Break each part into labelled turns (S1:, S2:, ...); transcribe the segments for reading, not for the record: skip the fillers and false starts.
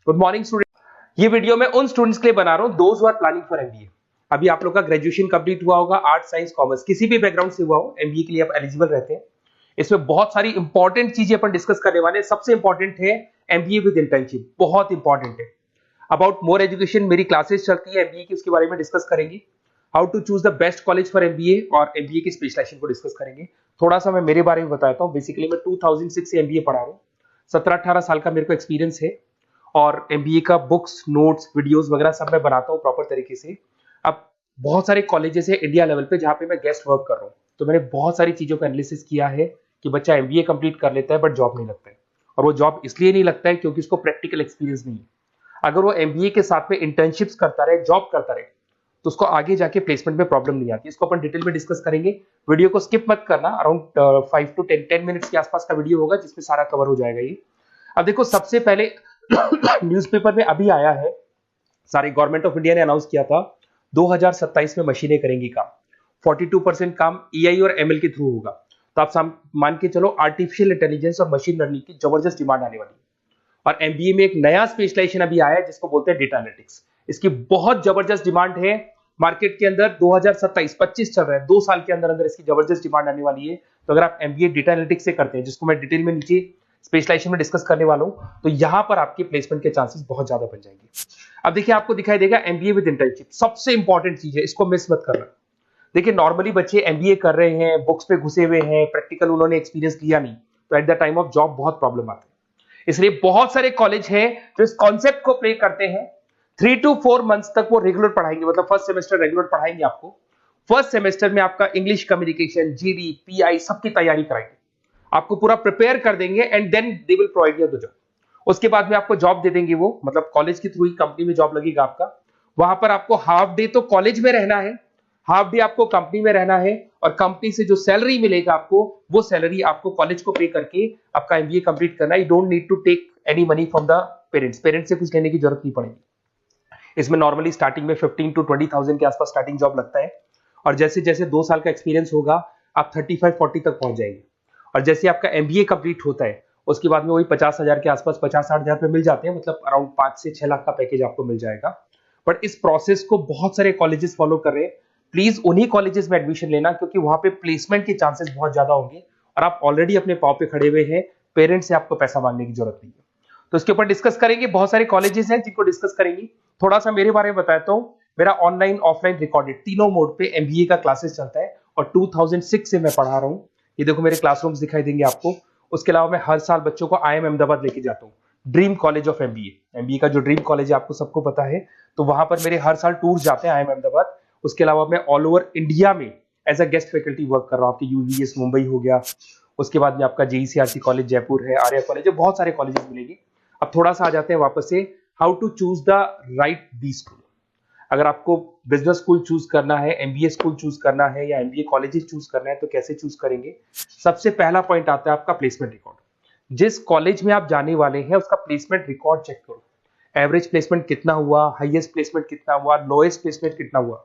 S1: Good morning student. ये video मैं उन स्टूडेंट्स के लिए बना रहा हूं those who are planning for MBA. अभी आप लोग का ग्रेजुएशन कंप्लीट हुआ होगा, आर्ट साइंस कॉमर्स किसी भी बैकग्राउंड से हुआ हो, एमबीए के लिए आप एलिजिबल रहते हैं। इसमें बहुत सारी इंपॉर्टेंट चीजें अपन डिस्कस करने वाले हैं। सबसे इंपॉर्टेंट है एमबीए विद इंटर्नशिप, बहुत इंपॉर्टेंट है। अबाउट मोर एजुकेशन मेरी क्लासेस चलती है एमबीए की, उसके बारे में डिस्कस करेंगे। How to choose the best college for MBA और एमबीए की स्पेशलाइजेशन को डिस्कस करेंगे। थोड़ा सा मैं मेरे बारे में बताता हूँ। बेसिकली मैं 2006 से एमबीए पढ़ा रहा हूँ। 17-18 साल का मेरे को एक्सपीरियंस है और एमबीए का बुक्स, नोट्स, वीडियोस वगैरह सब मैं बनाता हूँ प्रॉपर तरीके से। अब बहुत सारे कॉलेजेस है इंडिया लेवल पे जहाँ पे मैं गेस्ट वर्क कर रहा हूँ, तो मैंने बहुत सारी चीजों का एनालिसिस किया है कि बच्चा एमबीए कंप्लीट कर लेता है बट जॉब नहीं लगता है। और वो जॉब इसलिए नहीं लगता है क्योंकि उसको प्रैक्टिकल एक्सपीरियंस नहीं है। अगर वो एमबीए के साथ में इंटर्नशिप्स करता रहे, जॉब करता रहे, तो उसको आगे जाके प्लेसमेंट में प्रॉब्लम नहीं आती। इसको अपन डिटेल में डिस्कस करेंगे। वीडियो को स्किप मत करना। अराउंड 5 to 10 मिनट्स के आसपास का वीडियो होगा जिसमें सारा कवर हो जाएगा ये। अब देखो, सबसे पहले न्यूज़पेपर में अभी आया है, सारे गवर्नमेंट ऑफ इंडिया ने अनाउंस किया था 2027 में मशीनें करेंगी काम। 42% काम एआई और एमएल के थ्रू होगा। तो आप मान के चलो आर्टिफिशियल इंटेलिजेंस और मशीन लर्निंग की जबरदस्त डिमांड आने वाली है। और एमबीए में एक नया स्पेशलाइजेशन अभी आया है जिसको बोलते हैं डेटा एनालिटिक्स। इसकी बहुत जबरदस्त डिमांड है मार्केट के अंदर। 2027-25 चल रहा है, 2 साल के अंदर अंदर इसकी जबरदस्त डिमांड आने वाली है। तो अगर आप एमबीए डेटा एनालिटिक्स से करते हैं, जिसको मैं डिटेल में नीचे स्पेशलाइजेशन में डिस्कस करने वाला हूं, तो यहां पर आपके प्लेसमेंट के चांसेस बहुत ज्यादा बन जाएंगे। अब देखिए, आपको दिखाई देगा एमबीए विद इंटर्नशिप सबसे इंपॉर्टेंट चीज है, इसको मिस मत करना। देखिए, नॉर्मली बच्चे एमबीए कर रहे हैं, बुक्स पे घुसे हुए हैं, प्रैक्टिकल उन्होंने एक्सपीरियंस लिया नहीं, तो at the time of job बहुत प्रॉब्लम आती है। इसलिए बहुत सारे कॉलेज हैं जो इस कॉन्सेप्ट को प्ले करते हैं। 3 to 4 मंथ्स तक वो रेगुलर पढ़ाएंगे, मतलब फर्स्ट सेमेस्टर रेगुलर पढ़ाएंगे आपको। फर्स्ट सेमेस्टर में आपका इंग्लिश कम्युनिकेशन, जीडी, पीआई सबकी तैयारी कराएंगे, आपको पूरा प्रिपेयर कर देंगे and then they will provide you the job. उसके बाद में आपको जॉब दे देंगे वो, मतलब कॉलेज के थ्रू ही कंपनी में जॉब लगेगा आपका। वहां पर आपको हाफ डे तो कॉलेज में रहना है, हाफ डे आपको कंपनी में रहना है, और कंपनी से जो सैलरी मिलेगा आपको, वो सैलरी आपको कॉलेज को पे करके आपका एमबीए कंप्लीट करना है। You don't need to take any money from the parents से कुछ लेने की जरूरत नहीं पड़ेगी। इसमें नॉर्मली स्टार्टिंग में 15 to 20,000 के आसपास स्टार्टिंग जॉब लगता है, और जैसे जैसे 2 साल का एक्सपीरियंस होगा आप 35-40 तक पहुंच जाएंगे। और जैसे आपका एमबीए कंप्लीट होता है उसके बाद में वही 50,000 के आसपास, 50-60 हजार पे मिल जाते हैं, मतलब अराउंड 5 से 6 लाख का पैकेज आपको मिल जाएगा। बट इस प्रोसेस को बहुत सारे कॉलेजेस फॉलो कर रहे हैं। प्लीज उन्हीं कॉलेजेस में एडमिशन लेना, क्योंकि वहां पे प्लेसमेंट के चांसेस बहुत ज्यादा होंगे और आप ऑलरेडी अपने पांव पे खड़े हुए हैं, पेरेंट्स से आपको पैसा मांगने की जरूरत नहीं है। तो इसके ऊपर डिस्कस करेंगे। बहुत सारे कॉलेजेस हैं जिनको डिस्कस करेंगे। थोड़ा सा मेरे बारे में बताता हूँ। मेरा ऑनलाइन, ऑफलाइन, रिकॉर्डेड तीनों मोड पे एमबीए का क्लासेस चलता है और 2006 से मैं पढ़ा रहा हूँ। ये देखो, मेरे क्लासरूम्स दिखाई देंगे आपको। उसके अलावा मैं हर साल बच्चों को आईएम अहमदाबाद लेके जाता हूँ, dream college of MBA. MBA का जो ड्रीम कॉलेज है आपको सबको पता है, तो वहां पर मेरे हर साल टूर जाते हैं आईएम अहमदाबाद। उसके अलावा मैं ऑल ओवर इंडिया में as a guest faculty work कर रहा हूँ। आपके यूवीएस मुंबई हो गया, उसके बाद में आपका जेईसीआरसी कॉलेज जयपुर है, आर्या कॉलेज है, बहुत सारे कॉलेजेस मिलेंगे। अब थोड़ा सा आ जाते हैं वापस से, how to choose the right B school. अगर आपको बिजनेस स्कूल चूज करना है, एमबीए स्कूल चूज करना है, या एमबीए कॉलेजेस चूज करना है, तो कैसे चूज करेंगे? सबसे पहला पॉइंट आता है आपका प्लेसमेंट रिकॉर्ड। जिस कॉलेज में आप जाने वाले हैं उसका प्लेसमेंट रिकॉर्ड चेक करो। एवरेज प्लेसमेंट कितना हुआ, हाईएस्ट प्लेसमेंट कितना हुआ, लोएस्ट प्लेसमेंट कितना हुआ,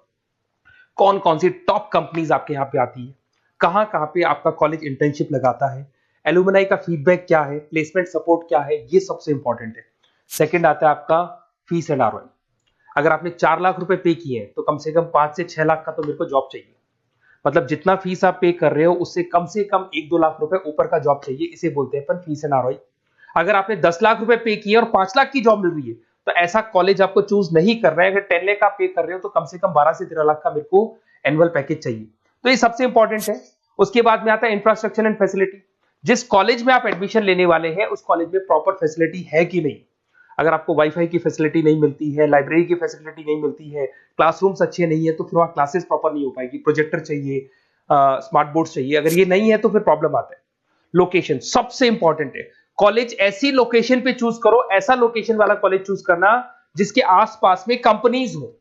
S1: कौन कौन सी टॉप कंपनीज आपके यहाँ पे आती है, कहाँ कहाँ पे आपका कॉलेज इंटर्नशिप लगाता है, एलुमनाई का फीडबैक क्या है, प्लेसमेंट सपोर्ट क्या है, ये सबसे इंपॉर्टेंट है। सेकंड आता है आपका फीस एंड आरओआई। अगर आपने 4 लाख रुपए पे किए हैं तो कम से कम 5 से 6 लाख का तो मेरे को जॉब चाहिए। मतलब जितना फीस आप पे कर रहे हो उससे कम से कम 1-2 लाख रुपए ऊपर का जॉब चाहिए, इसे बोलते हैं अपन फीस एंड आरओआई। अगर आपने 10 लाख रुपए पे किए और 5 लाख की जॉब मिल रही है तो ऐसा कॉलेज आपको चूज नहीं कर रहा है। अगर 10 लाख आप पे कर रहे हो तो कम से कम 12 से 13 लाख का मेरे को एनुअल पैकेज चाहिए। तो ये सबसे इंपॉर्टेंट है। उसके बाद में आता है इंफ्रास्ट्रक्चर एंड फैसिलिटी। जिस कॉलेज में आप एडमिशन लेने वाले हैं उस कॉलेज में प्रॉपर फैसिलिटी है कि नहीं। अगर आपको वाईफाई की फैसिलिटी नहीं मिलती है, लाइब्रेरी की फैसिलिटी नहीं मिलती है, क्लासरूम्स अच्छे नहीं है, तो फिर वहां क्लासेस प्रॉपर नहीं हो पाएगी। प्रोजेक्टर चाहिए, स्मार्ट बोर्ड चाहिए, अगर ये नहीं है तो फिर प्रॉब्लम आता है। लोकेशन सबसे इंपॉर्टेंट है। कॉलेज ऐसी लोकेशन पे चूज करो, ऐसा लोकेशन वाला कॉलेज चूज करना जिसके आसपास में कंपनीज हो,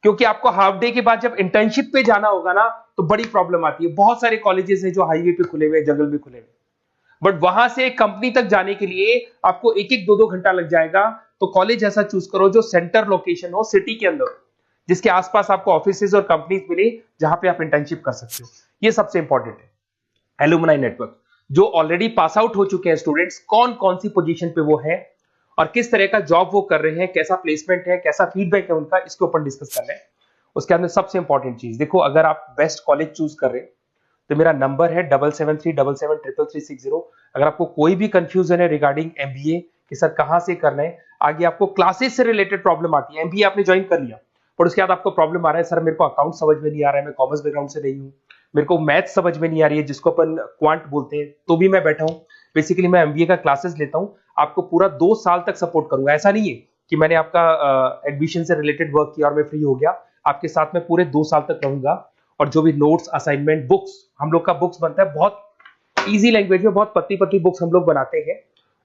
S1: क्योंकि आपको हाफ डे के बाद जब इंटर्नशिप पे जाना होगा ना तो बड़ी प्रॉब्लम आती है। बहुत सारे कॉलेजेस हैं जो हाईवे पे खुले हुए, जंगल में खुले हुए, बट वहां से कंपनी तक जाने के लिए आपको 1-1, 2-2 घंटा लग जाएगा। तो कॉलेज ऐसा चूज करो जो सेंटर लोकेशन हो, सिटी के अंदर, जिसके आसपास आपको ऑफिसेज और कंपनीज मिले जहां पे आप इंटर्नशिप कर सकते हो। ये सबसे इंपॉर्टेंट है। एलुमनाई नेटवर्क, जो ऑलरेडी पास आउट हो चुके हैं स्टूडेंट्स, कौन कौन सी पोजीशन पे वो है और किस तरह का जॉब वो कर रहे हैं, कैसा प्लेसमेंट है, कैसा फीडबैक है उनका, इसके ऊपर डिस्कस कर रहे हैं। उसके अंदर सबसे इंपॉर्टेंट चीज देखो, अगर आप बेस्ट कॉलेज चूज कर रहे हैं तो मेरा नंबर है 7737733360। अगर आपको कोई भी कंफ्यूजन है रिगार्डिंग एमबीए कि सर कहां से करना है, आगे आपको क्लासेस से रिलेटेड प्रॉब्लम आती है, एमबीए आपने ज्वाइन कर लिया पर उसके बाद आपको प्रॉब्लम आ रहा है सर मेरे को अकाउंट समझ में नहीं आ रहा है, मैं कॉमर्स बैकग्राउंड से नहीं हूँ, मेरे को मैथ समझ में नहीं आ रही है जिसको अपन क्वांट बोलते हैं, तो भी मैं बैठा हूँ। बेसिकली मैं एमबीए का क्लासेस लेता हूँ, आपको पूरा 2 साल तक सपोर्ट करूंगा। ऐसा नहीं है कि मैंने आपका एडमिशन से रिलेटेड वर्क किया और मैं फ्री हो गया, आपके साथ में पूरे 2 साल तक रहूंगा। और जो भी नोट्स, असाइनमेंट, बुक्स, हम लोग का बुक्स बनता है बहुत इजी लैंग्वेज में, बहुत पतली पतली बुक्स हम लोग बनाते हैं,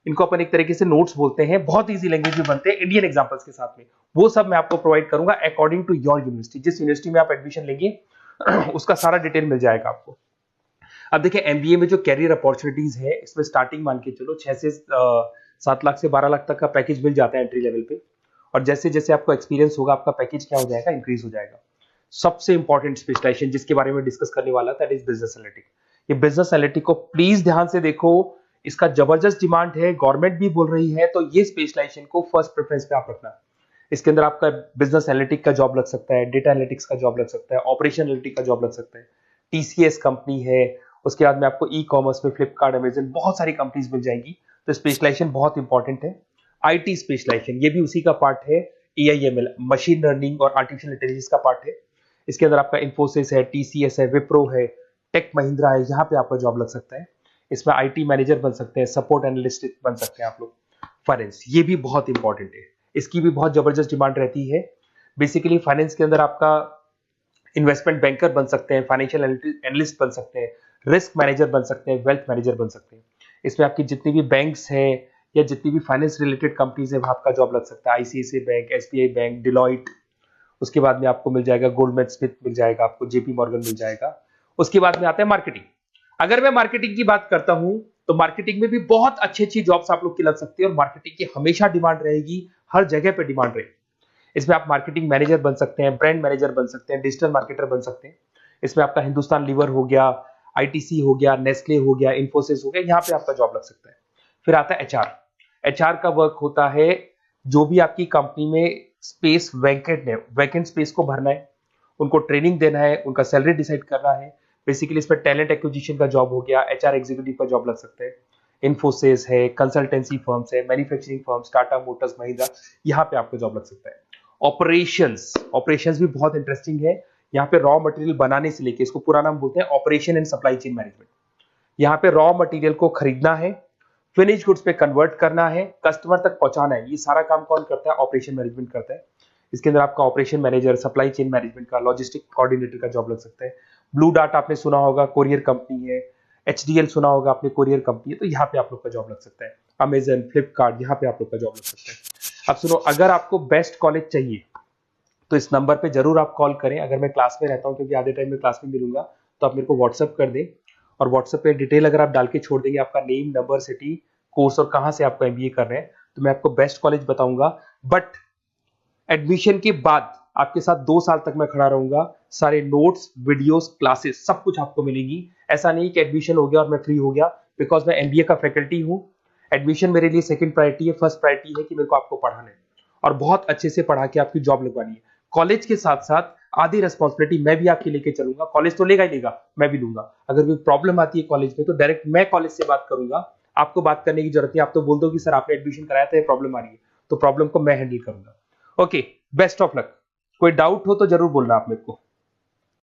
S1: इनको अपन एक तरीके से नोट्स बोलते हैं, बहुत इजी लैंग्वेज में बनते हैं इंडियन एग्जांपल्स के साथ में। वो सब मैं आपको प्रोवाइड करूंगा अकॉर्डिंग टू योर यूनिवर्सिटी, जिस यूनिवर्सिटी में आप एडमिशन लेंगे उसका सारा डिटेल मिल जाएगा आपको। अब देखिए एमबीए में जो कैरियर अपॉर्चुनिटीज है, इसमें स्टार्टिंग मान के चलो 6 से 7 लाख से 12 लाख तक का पैकेज मिल जाता है एंट्री लेवल पे, और जैसे जैसे आपको एक्सपीरियंस होगा आपका पैकेज क्या हो जाएगा, इंक्रीज हो जाएगा। सबसे इंपॉर्टेंट स्पेशलाइजेशन जिसके बारे में डिस्कस करने वाला दैट इज बिजनेस एनालिटिक। ये बिजनेस एनालिटिक को प्लीज ध्यान से देखो, इसका जबरदस्त डिमांड है, गवर्नमेंट भी बोल रही है, तो ये स्पेशलाइजेशन को फर्स्ट प्रेफरेंस पे आप रखना। इसके अंदर आपका बिजनेस एनालिटिक का जॉब लग सकता है, डेटा एनालिटिक्स का जॉब लग सकता है, ऑपरेशन एनालिटिक का जॉब लग सकता है, टीसीएस कंपनी है, उसके बाद में आपको ई कॉमर्स में फ्लिपकार्ट, अमेजन, बहुत सारी कंपनीज मिल जाएंगी। तो स्पेशलाइजेशन बहुत इंपॉर्टेंट है। आईटी स्पेशलाइजेशन ये भी उसी का पार्ट है, एआईएमएल, मशीन लर्निंग और आर्टिफिशियल इंटेलिजेंस का पार्ट है। इसके अंदर आपका इन्फोसिस है, टीसीएस है, विप्रो है, टेक महिंद्रा है, यहाँ पे आपका जॉब लग सकता है। इसमें आईटी मैनेजर बन सकते हैं, सपोर्ट एनालिस्ट बन सकते हैं आप लोग। फाइनेंस ये भी बहुत इंपॉर्टेंट है, इसकी भी बहुत जबरदस्त डिमांड रहती है। बेसिकली फाइनेंस के अंदर आपका इन्वेस्टमेंट बैंकर बन सकते हैं, फाइनेंशियल एनालिस्ट बन सकते हैं, रिस्क मैनेजर बन सकते हैं, वेल्थ मैनेजर बन सकते हैं। इसमें आपकी जितनी भी बैंक्स हैं या जितनी भी फाइनेंस रिलेटेड कंपनीज है वहां आपका जॉब लग सकता है, ICICI bank, SBI bank, Deloitte, उसके बाद में आपको मिल जाएगा गोल्डमैन स्मिथ मिल जाएगा, आपको जेपी मॉर्गन मिल जाएगा। उसके बाद में आता है मार्केटिंग। अगर मैं मार्केटिंग की बात करता हूं तो मार्केटिंग में भी बहुत अच्छी अच्छी जॉब्स आप लोग की लग सकती है, और मार्केटिंग की हमेशा डिमांड रहेगी, हर जगह पे डिमांड रहेगी। इसमें आप मार्केटिंग मैनेजर बन सकते हैं, ब्रांड मैनेजर बन सकते हैं, डिजिटल मार्केटर बन सकते हैं। इसमें आपका हिंदुस्तान लीवर हो गया, आईटीसी हो गया, नेस्ले हो गया, इन्फोसिस हो गया, यहाँ पे आपका जॉब लग सकता है। फिर आता है एचआर। एचआर का वर्क होता है जो भी आपकी कंपनी में स्पेस वैकेंट है, वैकेंट स्पेस को भरना है, उनको ट्रेनिंग देना है, उनका सैलरी डिसाइड करना है। बेसिकली इसमें टैलेंट एक्विजिशन का जॉब हो गया, एचआर एग्जीक्यूटिव का जॉब लग सकता है। इन्फोसिस है, कंसल्टेंसी फर्म्स है, manufacturing firms, Tata Motors, Mahindra, यहाँ पे आपका जॉब लग सकता है। ऑपरेशंस, ऑपरेशंस भी बहुत इंटरेस्टिंग है। यहाँ पे रॉ मटेरियल बनाने से लेके, इसको पूरा नाम बोलते हैं operation and supply chain management. यहाँ पे रॉ मटेरियल को खरीदना है, फिनिश गुड्स पे कन्वर्ट करना है, कस्टमर तक पहुंचाना है, ये सारा काम कौन करता है, ऑपरेशन मैनेजमेंट करता है। इसके अंदर आपका operation manager, supply chain management का, लॉजिस्टिक कोऑर्डिनेटर का जॉब लग सकता है। ब्लू डार्ट आपने सुना होगा, कोरियर कंपनी है। एचडीएल सुना होगा आपने, कोरियर कंपनी है, तो यहाँ पे आप लोग का जॉब लग सकता है। अमेजन, फ्लिपकार्ट, यहाँ पे आप लोग का जॉब लग सकता है। अब सुनो, अगर आपको बेस्ट कॉलेज चाहिए तो इस नंबर पे जरूर आप कॉल करें। अगर मैं क्लास में रहता हूँ, क्योंकि आधे टाइम में क्लास में मिलूंगा, तो आप मेरे को व्हाट्सअप कर दें, और व्हाट्सएप पे डिटेल अगर आप डाल के छोड़ देंगे, आपका नेम, नंबर, सिटी, कोर्स और कहां से आपको एमबीए कर रहे हैं, तो मैं आपको बेस्ट कॉलेज बताऊंगा। बट एडमिशन के बाद आपके साथ 2 साल तक मैं खड़ा रहूंगा, सारे नोट्स, वीडियोस, क्लासेस सब कुछ आपको मिलेंगी। ऐसा नहीं कि एडमिशन हो गया और मैं फ्री हो गया, बिकॉज मैं एमबीए का फैकल्टी हूं। एडमिशन मेरे लिए सेकंड प्रायोरिटी है, फर्स्ट प्रायोरिटी है कि मेरे को आपको पढ़ाना है और बहुत अच्छे से पढ़ा के आपकी जॉब लगवानी है। कॉलेज के साथ साथ आधी रिस्पॉन्सिबिलिटी मैं भी आपकी लेके चलूंगा, कॉलेज तो लेगा ही लेगा, मैं भी लूंगा। अगर कोई प्रॉब्लम आती है कॉलेज में तो डायरेक्ट मैं कॉलेज से बात करूंगा, आपको बात करने की जरूरत नहीं। आप तो बोल दो कि सर आपने एडमिशन कराया था, ये प्रॉब्लम आ रही है, तो प्रॉब्लम को मैं हैंडल करूंगा। Okay, best of luck. कोई डाउट हो तो जरूर बोलना आप मेरे को।